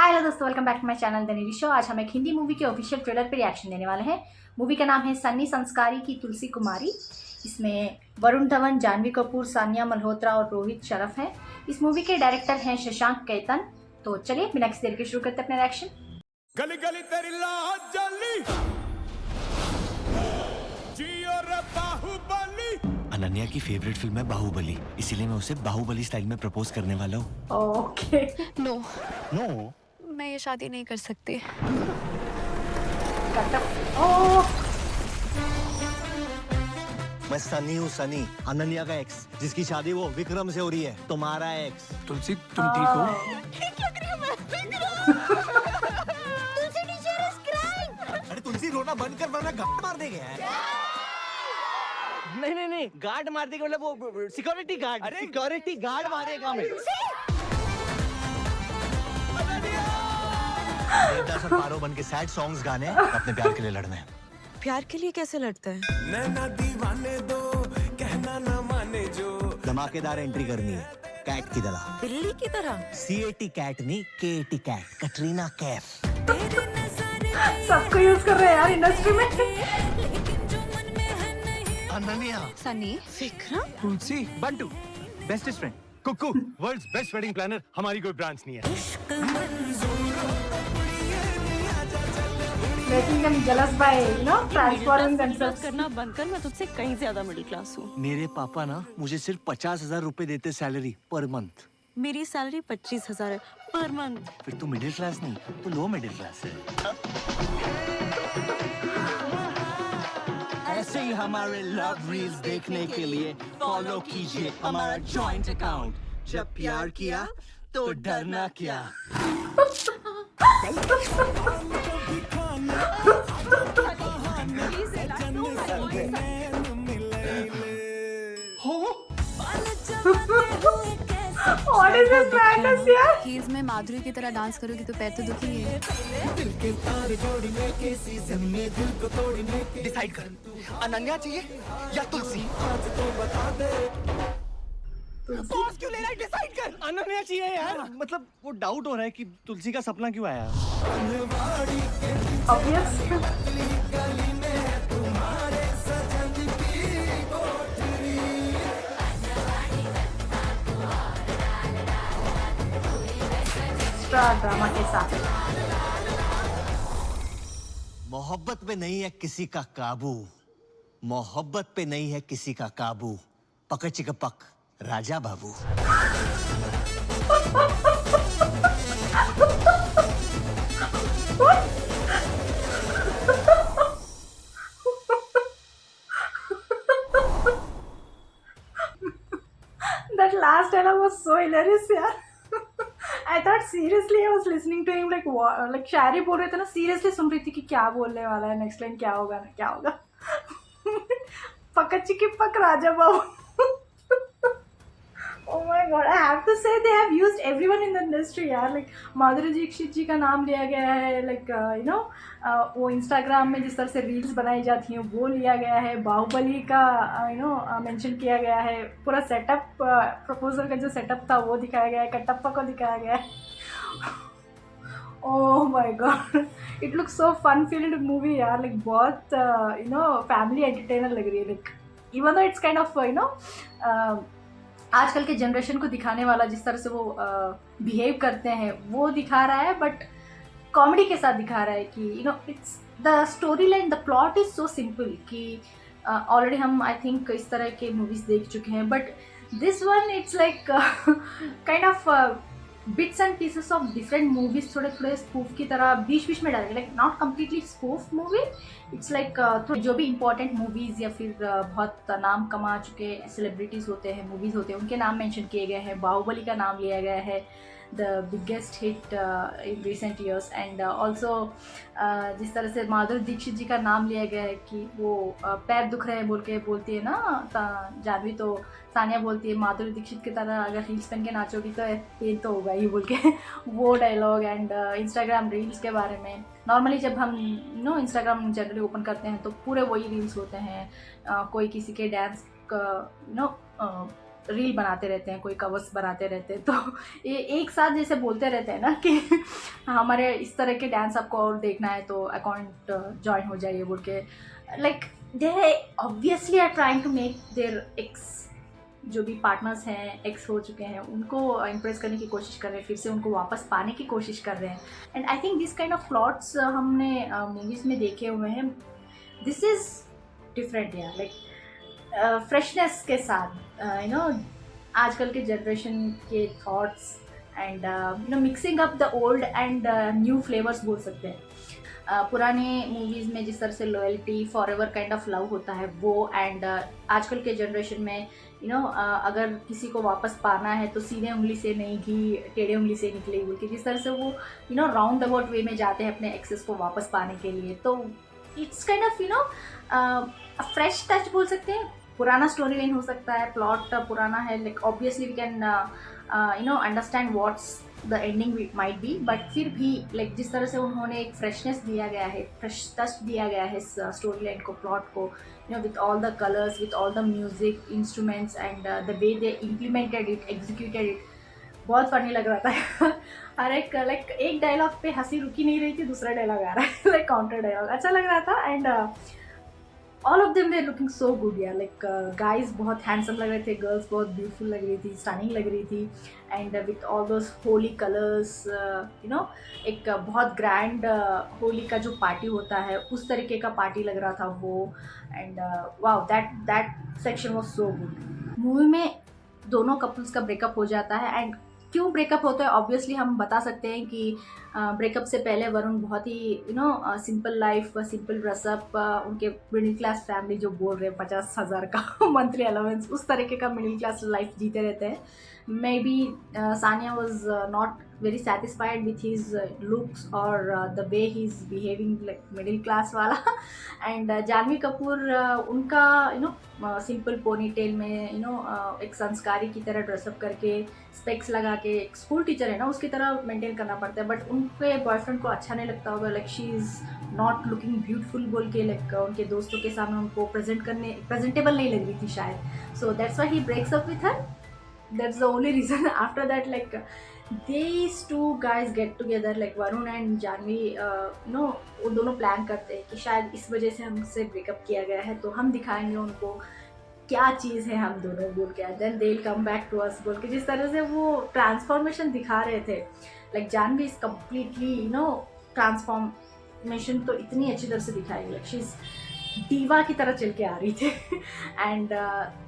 हाय hello दोस्तों, welcome back to my channel the needy show. आज हम एक हिंदी मूवी के ऑफिशियल ट्रेलर पे रिएक्शन देने वाले हैं। मूवी का नाम है सन्नी संस्कारी की तुलसी कुमारी। इसमें वरुण धवन, जानवी कपूर, सानिया मल्होत्रा और रोहित शरफ हैं। इस मूवी के डायरेक्टर हैं शशांक कैतन। तो चलिए बिना किसी देर के शुरू करते हैं अपना रिएक्शन। गली गली तेरी लाज जली जियो रे बाहुबली। अनन्या की फेवरेट फिल्म है बाहुबली, इसीलिए मैं उसे बाहुबली स्टाइल में प्रपोज करने वाला हूँ। ओके। नो नो, मैं ये शादी नहीं कर सकती। मैं सनी हूँ, सनी, अनन्या का एक्स, जिसकी शादी वो विक्रम से हो रही है, तुम्हारा एक्स। तुलसी तुम ठीक हो? अरे तुलसी रोना बंद कर वरना गांड मार देंगे यार। नहीं, गार्ड मार देगा मतलब वो सिक्योरिटी गार्ड। अरे सिक्योरिटी गार्ड मारेगा मैं। सब पारो बन के सैड सॉन्ग्स गाने अपने प्यार के लिए लड़ना है। प्यार के लिए कैसे लड़ते हैं? नैना दीवाने दो कहना ना माने जो। धमाकेदार एंट्री करनी है कैट की तरह। बिल्ली की तरह? CAT कैट नहीं, KAT कैट, कटरीना कैफ। सबको यूज कर रहे हैं यार इंडस्ट्री में। Ananya, Sunny, Vikram, Tulsi, Bantu, bestest friend, Kuku, world's best wedding planner, हमारी कोई ब्रांच नहीं है। Making them jealous by transforming themselves. करना बंद कर, मैं तुझसे कहीं ज्यादा मिडिल क्लास हूँ। मेरे पापा ना मुझे सिर्फ 50,000 रुपए देते सैलरी पर मंथ। मेरी सैलरी 25,000 है पर मंथ। फिर तू मिडिल क्लास नहीं तो लो मिडिल क्लास है। ऐसे ही हमारे लव रील्स देखने के लिए फॉलो कीजिए हमारा जॉइंट अकाउंट। जब प्यार किया तो डरना क्या। What is this madness यार? प्लीज मैं माधुरी की तरह डांस करूंगी तो पैर तो दुखेंगे। डिसाइड कर, अनन्या चाहिए या तुलसी? पॉज क्यों ले रहा है? डिसाइड कर। अनन्या चाहिए यार। मतलब वो डाउट हो रहा है कि तुलसी का सपना क्यों आया। Obvious. एक्स्ट्रा ड्रामा के साथ। मोहब्बत पे नहीं है किसी का काबू, मोहब्बत पे नहीं है किसी का काबू। पकड़ चिकपक Raja Babu. That last dialogue was so hilarious यार। I thought seriously I was listening to him like शायरी बोल रहे थे ना, सीरियसली सुन रही थी कि क्या बोलने वाला है, नेक्स्ट लाइन क्या होगा ना क्या होगा। पकच्ची की पक Raja Babu. Oh my god, I have to say they have used everyone in the industry यार। like माधुरी दीक्षित जी का नाम लिया गया है, like वो इंस्टाग्राम में जिस तरह से रील्स बनाई जाती हैं वो लिया गया है। बाहुबली का मेंशन किया गया है। पूरा सेटअप, प्रपोजल का जो सेटअप था वो दिखाया गया है। कटप्पा को दिखाया गया है। Oh my god, it looks so fun filled movie यार। like बहुत फैमिली एंटरटेनर लग रही है। like even though it's kind of आजकल के जनरेशन को दिखाने वाला जिस तरह से वो बिहेव करते हैं वो दिखा रहा है, बट कॉमेडी के साथ दिखा रहा है कि it's the story line, the plot is so simple कि ऑलरेडी हम आई थिंक इस तरह के मूवीज देख चुके हैं, but this one it's like kind of bits and pieces of different movies, थोड़े थोड़े स्पूफ की तरह बीच बीच में डाले। Like not completely spoof movie, it's like जो भी इंपॉर्टेंट मूवीज़ या फिर बहुत नाम कमा चुके सेलिब्रिटीज़ होते हैं, मूवीज़ होते हैं, उनके नाम मेंशन किए गए हैं। बाहुबली का नाम लिया गया है, the biggest hit in recent years. And also जिस तरह से माधुरी दीक्षित जी का नाम लिया गया है कि वो पैर दुख रहे हैं बोल के बोलती है ना जानवी, तो सानिया बोलती है माधुरी दीक्षित की तरह अगर हील्स पहन के नाचोगी तो पेन तो होगा ही बोल के वो डायलॉग। एंड इंस्टाग्राम रील्स के बारे में, नॉर्मली जब हम इंस्टाग्राम जनरली ओपन करते हैं तो पूरे वही रील्स होते हैं। कोई किसी के डांस का रील बनाते रहते हैं, कोई कवर्स बनाते रहते हैं, तो ये एक साथ जैसे बोलते रहते हैं ना कि हमारे इस तरह के डांस आपको और देखना है तो अकाउंट ज्वाइन हो जाइए बोल के, like they obviously are trying to make their ex, जो भी पार्टनर्स हैं, एक्स हो चुके हैं, उनको इम्प्रेस करने की कोशिश कर रहे हैं, फिर से उनको वापस पाने की कोशिश कर रहे हैं. And I think this kind of plots हमने मूवीज़ में देखे हुए हैं. दिस इज़ डिफरेंट यार, लाइक फ्रेशनेस के साथ यू नो आजकल के जनरेशन के thoughts and you know mixing up the old and new flavours बोल सकते हैं. पुराने मूवीज़ में जिस तरह से loyalty forever kind of love होता है वो, एंड आजकल के जनरेशन में यू नो अगर किसी को वापस पाना है तो सीधे उंगली से नहीं कि टेढ़े उंगली से निकले बोल के, जिस तरह से वो you know round about way में जाते हैं अपने एक्सेस को वापस पाने के लिए. तो it's kind of you know fresh touch बोल सकते हैं. पुराना स्टोरी लाइन हो सकता है, प्लॉट पुराना है, like obviously we can you know understand what's the ending might be, but फिर भी लाइक जिस तरह से उन्होंने एक फ्रेशनेस दिया गया है, फ्रेश टच दिया गया है इस स्टोरी लाइन को, प्लॉट को, you know with all the colours, with all the music instruments and the way they implemented it, executed it, बहुत फनी लग रहा था. हर एक लाइक एक डायलॉग पे हंसी रुकी नहीं रही थी, दूसरा डायलॉग आ रहा है लाइक काउंटर डायलॉग, अच्छा लग रहा था. And all of them they looking so good यार, लाइक गाइज बहुत हैंडसम लग रहे थे, गर्ल्स बहुत ब्यूटीफुल लग रही थी, स्टनिंग लग रही थी. And with all those Holi colours, you know एक बहुत ग्रैंड होली का जो पार्टी होता है उस तरीके का पार्टी लग रहा था वो. And wow, that section was so good. Movie में दोनों कपल्स का ब्रेकअप हो जाता है. एंड क्यों ब्रेकअप होता है ऑब्वियसली हम बता सकते हैं कि ब्रेकअप से पहले वरुण बहुत ही you know simple life, simple dress up, उनके मिडिल क्लास फैमिली जो बोल रहे हैं 50,000 का मंथली अलाउंस, उस तरीके का मिडिल क्लास लाइफ जीते रहते हैं. May be Sania was not very satisfied with his looks or the way he's behaving like middle class वाला. and जानवी कपूर उनका you know simple ponytail में you know एक संस्कारी की तरह ड्रेसअप करके, स्पेक्स लगा के, एक स्कूल टीचर है ना उसकी तरह मेंटेन करना पड़ता है, बट उनके बॉयफ्रेंड को अच्छा नहीं लगता होगा, like she is not looking beautiful बोल के, लाइक उनके दोस्तों के सामने उनको प्रेजेंटेबल नहीं लग रही थी शायद. So that's why he breaks up with her. That's the only reason. After that, like these two guys get together, like Varun and Janvi, no, वो दोनों प्लान करते हैं कि शायद इस वजह से हमसे ब्रेकअप किया गया है, तो हम दिखाएंगे उनको क्या चीज़ है हम दोनों बोल के, then they will come back to us बोल के. जिस तरह से वो ट्रांसफॉर्मेशन दिखा रहे थे, like Janhvi is completely you know transformation तो इतनी अच्छी तरह से दिखाई, लाइक शी इज़ दीवा की तरह चल के आ रही थी. एंड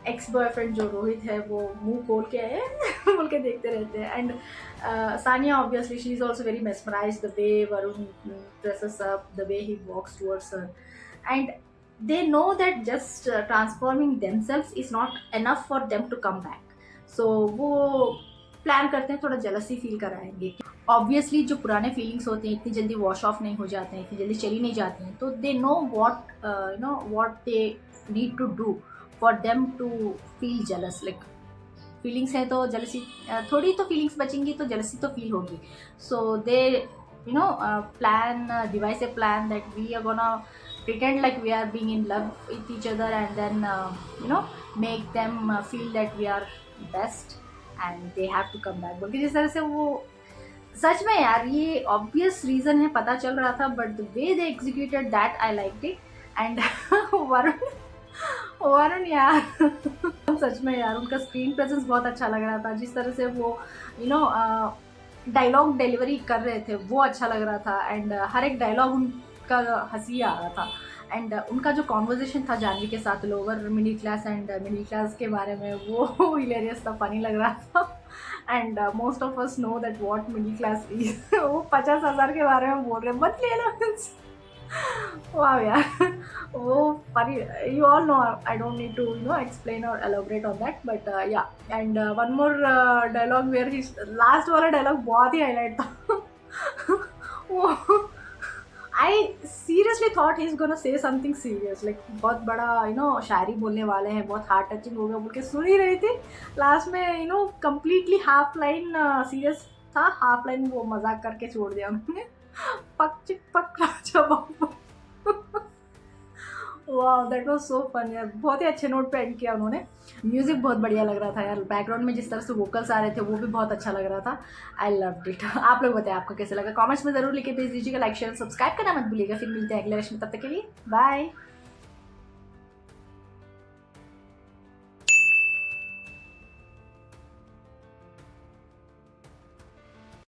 एक्स बॉयफ्रेंड जो रोहित है वो मुंह खोल के आए बोल के देखते रहते हैं. And Sania obviously she is also very mesmerised the way Varun dresses up, the way he walks towards her. And they know that just transforming themselves is not enough for them to come back. So वो plan करते हैं थोड़ा jealousy feel कराएंगे. Obviously जो पुराने feelings होते हैं इतनी जल्दी वॉश ऑफ नहीं हो जाते हैं, इतनी जल्दी चली नहीं जाती हैं, तो they know what they need to do for them to feel jealous. Like feelings है तो जेलसी, थोड़ी तो फीलिंग्स बचेंगी तो जेलसी तो फील होगी. So they you know plan, devise a plan that we are gonna pretend like we are being in love with each other, and then you know make them feel that we are best and they have to come back. बोल के जिस तरह से वो सच में यार ये obvious reason है, पता चल रहा था, but the way they executed that I liked it. And Varun यार सच में यार उनका स्क्रीन प्रेजेंस बहुत अच्छा लग रहा था. जिस तरह से वो यू नो डायलॉग डिलीवरी कर रहे थे वो अच्छा लग रहा था. एंड हर एक डायलॉग उनका हंसी आ रहा था. एंड उनका जो कॉन्वर्जेशन था जानवी के साथ lower middle class and middle class के बारे में, वो हिलेरियस था, फनी लग रहा था. And most of us know that what middle class is. वो 50,000 के बारे में बोल रहे हैं, मंथली अलाउंस. वाह यार वो funny. You all know, I don't need to you know explain और elaborate on that, but yeah. And one more dialogue where he, last वाला डायलॉग बहुत ही हाईलाइट था. वो I seriously thought he's gonna say something serious, like बहुत बड़ा you know शायरी बोलने वाले हैं, बहुत हार्ट टचिंग होगा बोल के सुन ही रही थी. लास्ट में you know completely half line serious था, हाफ लाइन वो मजाक करके छोड़ दिया उन्होंने. पक चिक पक राजा बाबू. वाह दैट वाज सो फन यार, बहुत ही अच्छे नोट पे एंड किया उन्होंने। म्यूजिक बहुत बढ़िया लग रहा था यार, बैकग्राउंड में जिस तरह से वोकल्स आ रहे थे वो भी बहुत अच्छा लग रहा था। I love it. आप लोग बताएं आपको कैसे लगा, कमेंट्स में जरूर लिखे भेज दीजिएगा। लाइक शेयर सब्सक्राइब करना मत भूलिएगा। फिर मिलते हैं अगले रश्मि, तब तक के लिए बाय।